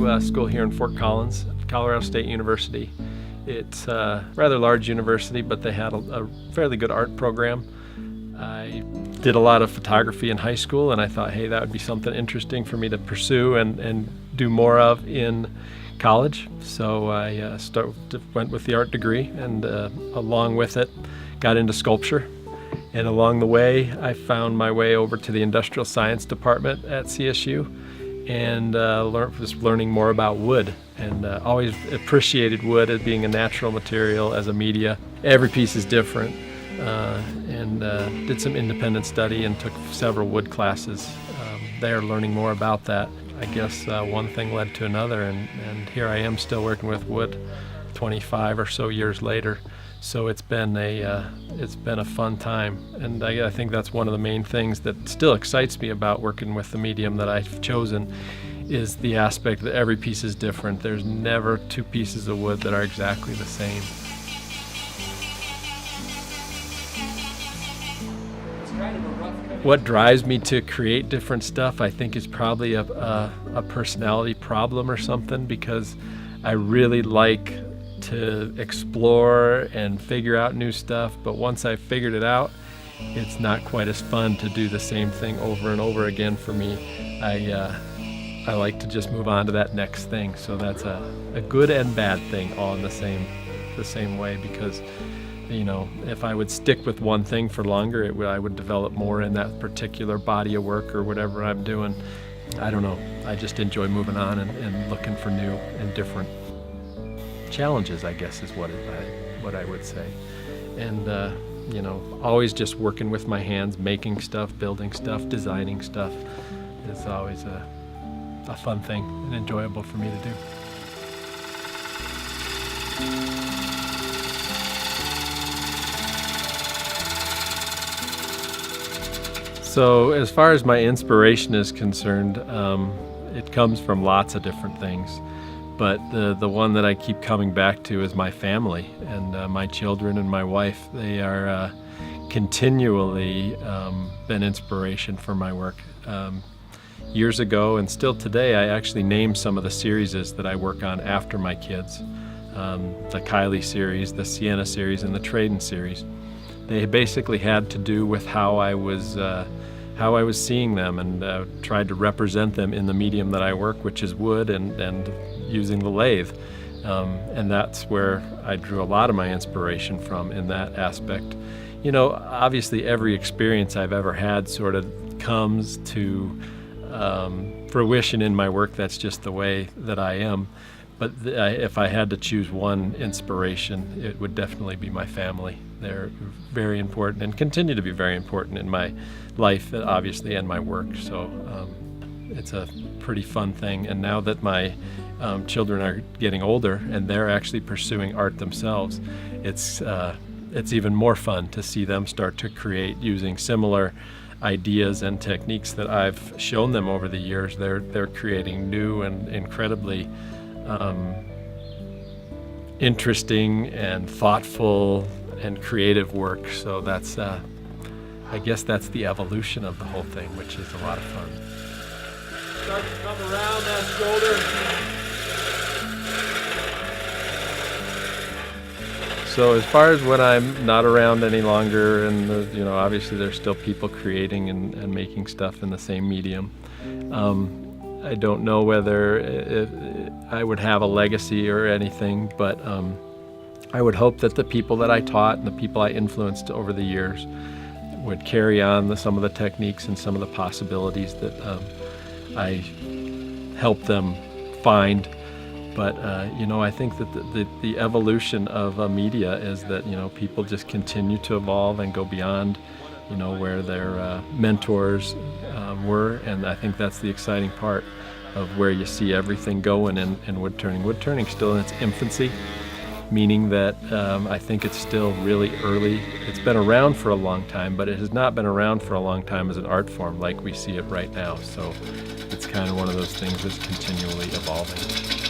to school here in Fort Collins, Colorado State University. It's a rather large university, but they had a fairly good art program. I did a lot of photography in high school, and I thought, hey, that would be something interesting for me to pursue and do more of in college. So I went with the art degree, and along with it, got into sculpture. And along the way, I found my way over to the industrial science department at CSU, and was learning more about wood, and always appreciated wood as being a natural material, as a media. Every piece is different, and did some independent study and took several wood classes there, learning more about that. I guess one thing led to another, and here I am still working with wood 25 or so years later. So it's been a fun time, and I think that's one of the main things that still excites me about working with the medium that I've chosen, is the aspect that every piece is different. There's never two pieces of wood that are exactly the same. What drives me to create different stuff, I think, is probably a personality problem or something, because I really like to explore and figure out new stuff, but once I've figured it out, it's not quite as fun to do the same thing over and over again for me. I like to just move on to that next thing, so that's a good and bad thing all in the same way, because if I would stick with one thing for longer, I would develop more in that particular body of work or whatever I'm doing. I don't know, I just enjoy moving on and looking for new and different challenges, I guess, is what I would say. And always just working with my hands, making stuff, building stuff, designing stuff is always a fun thing and enjoyable for me to do. So as far as my inspiration is concerned, it comes from lots of different things. But the one that I keep coming back to is my family and my children and my wife. They are continually been inspiration for my work. Years ago, and still today, I actually named some of the series that I work on after my kids. The Kylie series, the Sienna series, and the Traden series. They basically had to do with how I was seeing them, and tried to represent them in the medium that I work, which is wood and using the lathe. And that's where I drew a lot of my inspiration from in that aspect. Obviously every experience I've ever had sort of comes to fruition in my work. That's just the way that I am. But if I had to choose one inspiration, it would definitely be my family. They're very important and continue to be very important in my life, obviously, and my work. So it's a pretty fun thing. And now that my children are getting older and they're actually pursuing art themselves, it's even more fun to see them start to create using similar ideas and techniques that I've shown them over the years. They're creating new and incredibly interesting and thoughtful and creative work. So that's I guess that's the evolution of the whole thing, which is a lot of fun. Start to come around that shoulder. So as far as when I'm not around any longer, and obviously there's still people creating and making stuff in the same medium. I don't know whether I would have a legacy or anything, but I would hope that the people that I taught and the people I influenced over the years would carry on some of the techniques and some of the possibilities that I helped them find. But I think that the evolution of a media is that people just continue to evolve and go beyond where their mentors were, and I think that's the exciting part of where you see everything going in woodturning. Woodturning's still in its infancy, meaning that I think it's still really early. It's been around for a long time, but it has not been around for a long time as an art form like we see it right now. So it's kind of one of those things that's continually evolving.